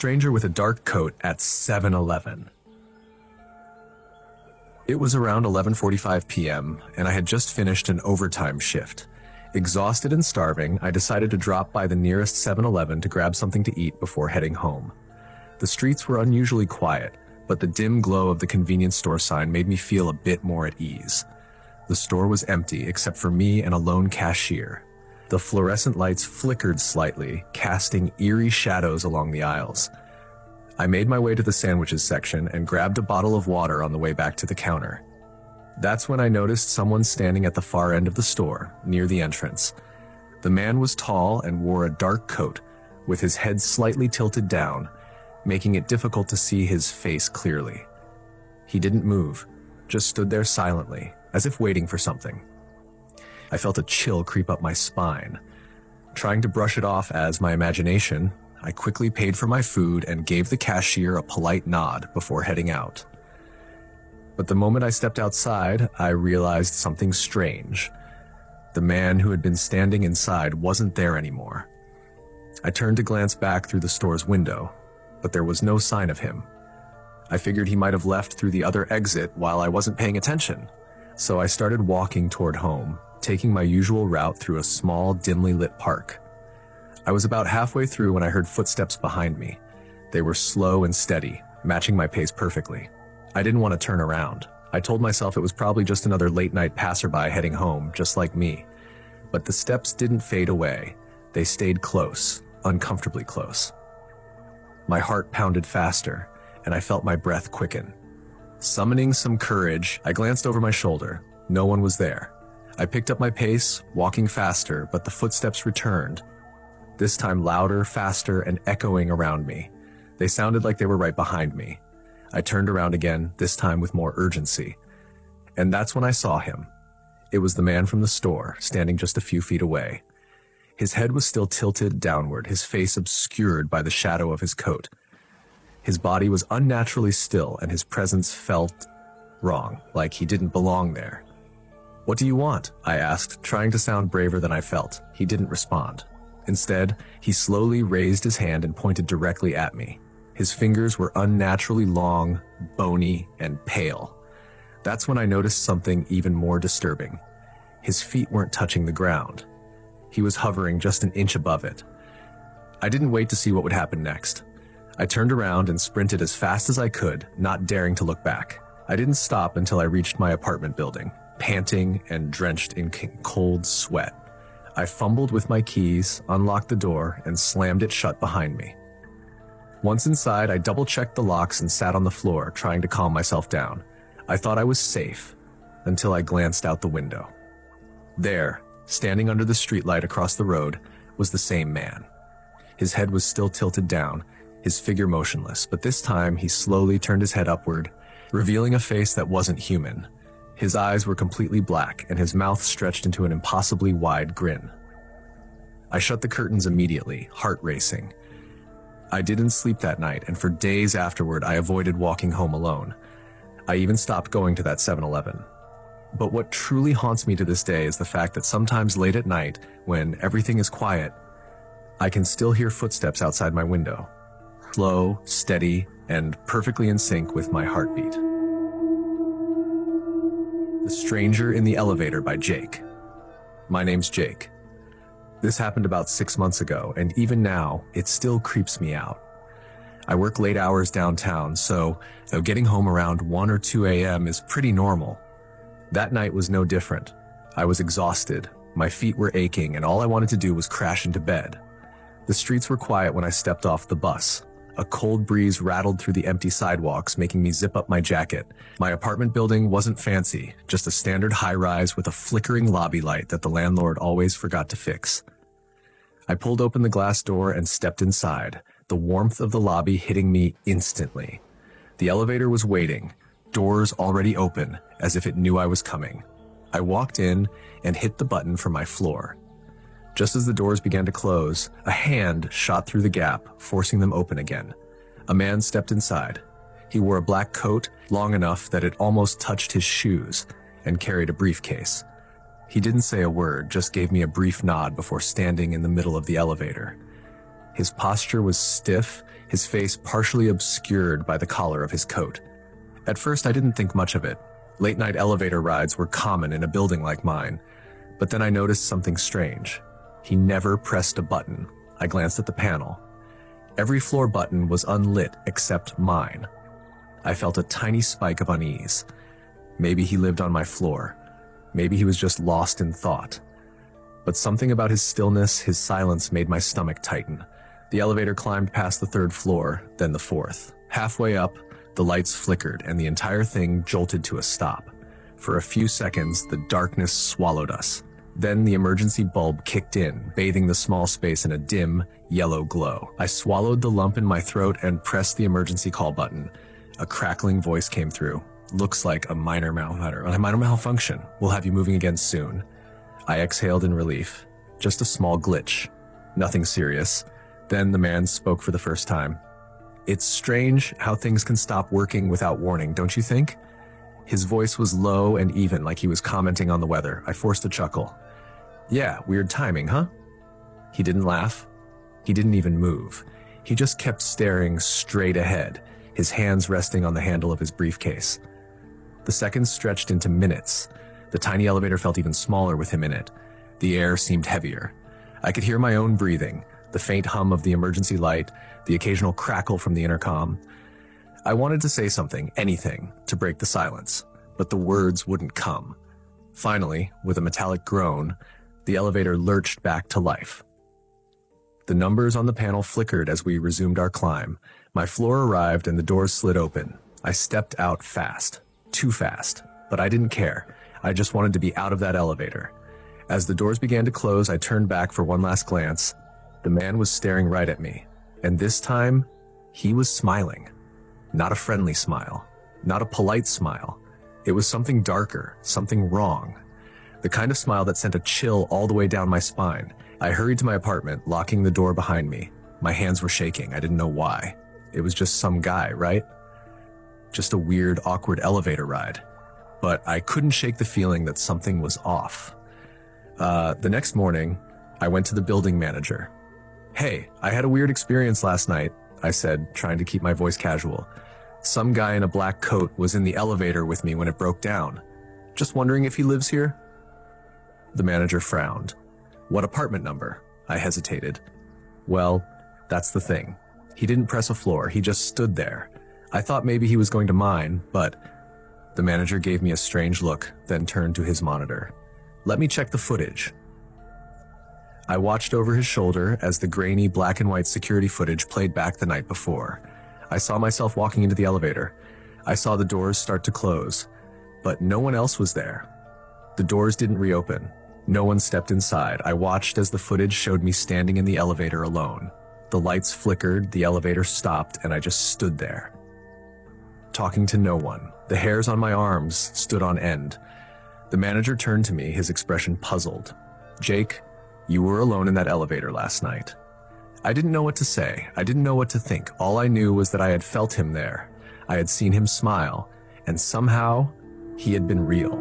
stranger with a dark coat at 7-Eleven. It was around 11:45 p.m., and I had just finished an overtime shift. Exhausted and starving, I decided to drop by the nearest 7-Eleven to grab something to eat before heading home. The streets were unusually quiet, but the dim glow of the convenience store sign made me feel a bit more at ease. The store was empty except for me and a lone cashier. The fluorescent lights flickered slightly, casting eerie shadows along the aisles. I made my way to the sandwiches section and grabbed a bottle of water on the way back to the counter. That's when I noticed someone standing at the far end of the store, near the entrance. The man was tall and wore a dark coat, with his head slightly tilted down, making it difficult to see his face clearly. He didn't move, just stood there silently, as if waiting for something. I felt a chill creep up my spine. Trying to brush it off as my imagination, I quickly paid for my food and gave the cashier a polite nod before heading out. But the moment I stepped outside, I realized something strange. The man who had been standing inside wasn't there anymore. I turned to glance back through the store's window, but there was no sign of him. I figured he might have left through the other exit while I wasn't paying attention, so I started walking toward home, taking my usual route through a small, dimly lit park. I was about halfway through when I heard footsteps behind me. They were slow and steady, matching my pace perfectly. I didn't want to turn around. I told myself it was probably just another late-night passerby heading home, just like me. But the steps didn't fade away. They stayed close, uncomfortably close. My heart pounded faster, and I felt my breath quicken. Summoning some courage, I glanced over my shoulder. No one was there. I picked up my pace, walking faster, but the footsteps returned. This time louder, faster, and echoing around me. They sounded like they were right behind me. I turned around again, this time with more urgency. And that's when I saw him. It was the man from the store, standing just a few feet away. His head was still tilted downward, his face obscured by the shadow of his coat. His body was unnaturally still, and his presence felt wrong, like he didn't belong there. "What do you want?" I asked, trying to sound braver than I felt. He didn't respond. Instead, he slowly raised his hand and pointed directly at me. His fingers were unnaturally long, bony, and pale. That's when I noticed something even more disturbing. His feet weren't touching the ground. He was hovering just an inch above it. I didn't wait to see what would happen next. I turned around and sprinted as fast as I could, not daring to look back. I didn't stop until I reached my apartment building, panting and drenched in cold sweat. I fumbled with my keys, unlocked the door, and slammed it shut behind me. Once inside, I double-checked the locks and sat on the floor, trying to calm myself down. I thought I was safe, until I glanced out the window. There, standing under the streetlight across the road, was the same man. His head was still tilted down, his figure motionless, but this time he slowly turned his head upward, revealing a face that wasn't human. His eyes were completely black, and his mouth stretched into an impossibly wide grin. I shut the curtains immediately, heart racing. I didn't sleep that night, and for days afterward I avoided walking home alone. I even stopped going to that 7-Eleven. But what truly haunts me to this day is the fact that sometimes late at night, when everything is quiet, I can still hear footsteps outside my window. Slow, steady, and perfectly in sync with my heartbeat. The Stranger in the Elevator by Jake. My name's Jake. This happened about 6 months ago, and even now, it still creeps me out. I work late hours downtown, so getting home around 1 or 2 a.m. is pretty normal. That night was no different. I was exhausted, my feet were aching, and all I wanted to do was crash into bed. The streets were quiet when I stepped off the bus. A cold breeze rattled through the empty sidewalks, making me zip up my jacket. My apartment building wasn't fancy, just a standard high-rise with a flickering lobby light that the landlord always forgot to fix. I pulled open the glass door and stepped inside, the warmth of the lobby hitting me instantly. The elevator was waiting, doors already open, as if it knew I was coming. I walked in and hit the button for my floor. Just as the doors began to close, a hand shot through the gap, forcing them open again. A man stepped inside. He wore a black coat, long enough that it almost touched his shoes, and carried a briefcase. He didn't say a word, just gave me a brief nod before standing in the middle of the elevator. His posture was stiff, his face partially obscured by the collar of his coat. At first, I didn't think much of it. Late-night elevator rides were common in a building like mine. But then I noticed something strange. He never pressed a button. I glanced at the panel. Every floor button was unlit except mine. I felt a tiny spike of unease. Maybe he lived on my floor. Maybe he was just lost in thought. But something about his stillness, his silence, made my stomach tighten. The elevator climbed past the 3rd floor, then the 4th. Halfway up, the lights flickered and the entire thing jolted to a stop. For a few seconds, the darkness swallowed us. Then the emergency bulb kicked in, bathing the small space in a dim, yellow glow. I swallowed the lump in my throat and pressed the emergency call button. A crackling voice came through. Looks like a minor malfunction. We'll have you moving again soon. I exhaled in relief. Just a small glitch. Nothing serious. Then the man spoke for the first time. It's strange how things can stop working without warning, don't you think? His voice was low and even, like he was commenting on the weather. I forced a chuckle. Yeah, weird timing, huh? He didn't laugh. He didn't even move. He just kept staring straight ahead, his hands resting on the handle of his briefcase. The seconds stretched into minutes. The tiny elevator felt even smaller with him in it. The air seemed heavier. I could hear my own breathing, the faint hum of the emergency light, the occasional crackle from the intercom. I wanted to say something, anything, to break the silence, but the words wouldn't come. Finally, with a metallic groan, the elevator lurched back to life. The numbers on the panel flickered as we resumed our climb. My floor arrived and the doors slid open. I stepped out fast. Too fast. But I didn't care. I just wanted to be out of that elevator. As the doors began to close, I turned back for one last glance. The man was staring right at me. And this time, he was smiling. Not a friendly smile. Not a polite smile. It was something darker, something wrong. The kind of smile that sent a chill all the way down my spine. I hurried to my apartment, locking the door behind me. My hands were shaking. I didn't know why. It was just some guy, right? Just a weird, awkward elevator ride. But I couldn't shake the feeling that something was off. The next morning, I went to the building manager. Hey, I had a weird experience last night, I said, trying to keep my voice casual. Some guy in a black coat was in the elevator with me when it broke down. Just wondering if he lives here? The manager frowned. What apartment number? I hesitated. Well, that's the thing. He didn't press a floor, he just stood there. I thought maybe he was going to mine, but... The manager gave me a strange look, then turned to his monitor. Let me check the footage. I watched over his shoulder as the grainy black and white security footage played back the night before. I saw myself walking into the elevator. I saw the doors start to close, but no one else was there. The doors didn't reopen. No one stepped inside. I watched as the footage showed me standing in the elevator alone. The lights flickered, the elevator stopped, and I just stood there. Talking to no one. The hairs on my arms stood on end. The manager turned to me, his expression puzzled. Jake, you were alone in that elevator last night. I didn't know what to say. I didn't know what to think. All I knew was that I had felt him there. I had seen him smile, and somehow he had been real.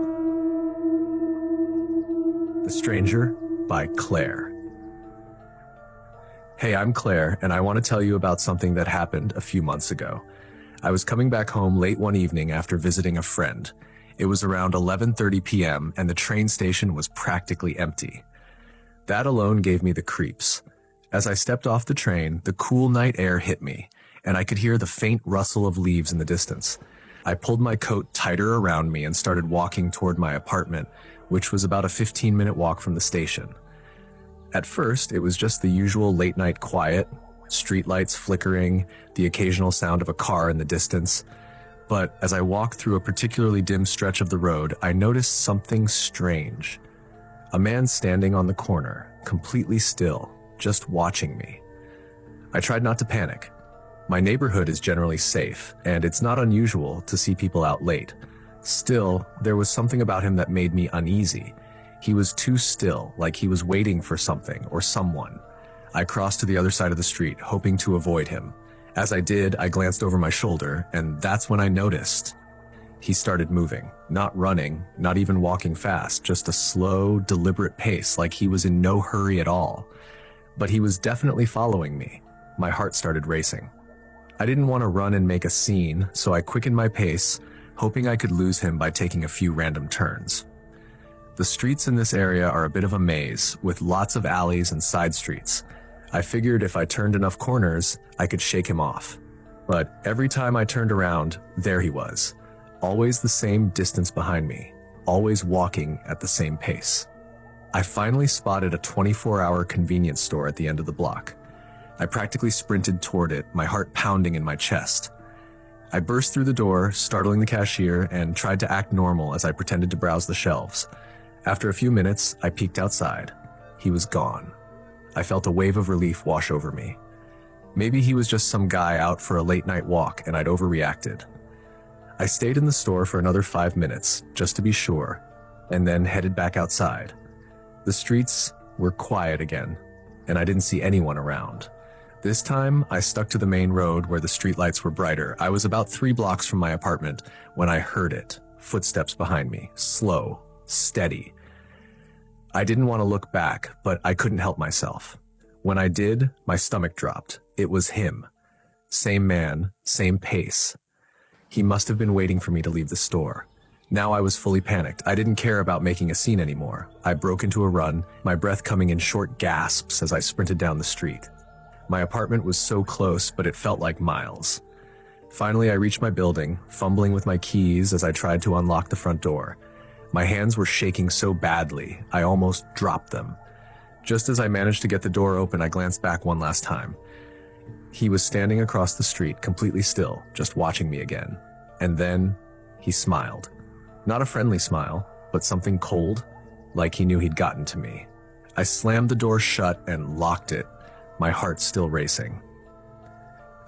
The Stranger by Claire. Hey, I'm Claire, and I want to tell you about something that happened a few months ago. I was coming back home late one evening after visiting a friend. It was around 11:30 p.m., and the train station was practically empty. That alone gave me the creeps. As I stepped off the train, the cool night air hit me, and I could hear the faint rustle of leaves in the distance. I pulled my coat tighter around me and started walking toward my apartment, which was about a 15-minute walk from the station. At first, it was just the usual late-night quiet, streetlights flickering, the occasional sound of a car in the distance. But as I walked through a particularly dim stretch of the road, I noticed something strange. A man standing on the corner, completely still, just watching me. I tried not to panic. My neighborhood is generally safe, and it's not unusual to see people out late. Still, there was something about him that made me uneasy. He was too still, like he was waiting for something or someone. I crossed to the other side of the street, hoping to avoid him. As I did, I glanced over my shoulder, and that's when I noticed. He started moving, not running, not even walking fast, just a slow, deliberate pace, like he was in no hurry at all. But he was definitely following me. My heart started racing. I didn't want to run and make a scene, so I quickened my pace, hoping I could lose him by taking a few random turns. The streets in this area are a bit of a maze, with lots of alleys and side streets. I figured if I turned enough corners, I could shake him off. But every time I turned around, there he was, always the same distance behind me, always walking at the same pace. I finally spotted a 24-hour convenience store at the end of the block. I practically sprinted toward it, my heart pounding in my chest. I burst through the door, startling the cashier, and tried to act normal as I pretended to browse the shelves. After a few minutes, I peeked outside. He was gone. I felt a wave of relief wash over me. Maybe he was just some guy out for a late-night walk and I'd overreacted. I stayed in the store for another 5 minutes, just to be sure, and then headed back outside. The streets were quiet again, and I didn't see anyone around. This time, I stuck to the main road where the streetlights were brighter. I was about 3 blocks from my apartment when I heard it, footsteps behind me, slow, steady. I didn't want to look back, but I couldn't help myself. When I did, my stomach dropped. It was him. Same man, same pace. He must have been waiting for me to leave the store. Now I was fully panicked. I didn't care about making a scene anymore. I broke into a run, my breath coming in short gasps as I sprinted down the street. My apartment was so close, but it felt like miles. Finally, I reached my building, fumbling with my keys as I tried to unlock the front door. My hands were shaking so badly, I almost dropped them. Just as I managed to get the door open, I glanced back one last time. He was standing across the street, completely still, just watching me again. And then, he smiled. Not a friendly smile, but something cold, like he knew he'd gotten to me. I slammed the door shut and locked it, my heart still racing.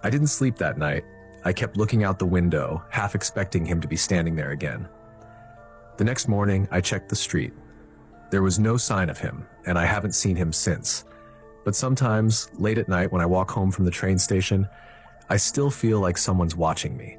I didn't sleep that night. I kept looking out the window, half expecting him to be standing there again. The next morning, I checked the street. There was no sign of him, and I haven't seen him since. But sometimes, late at night when I walk home from the train station, I still feel like someone's watching me.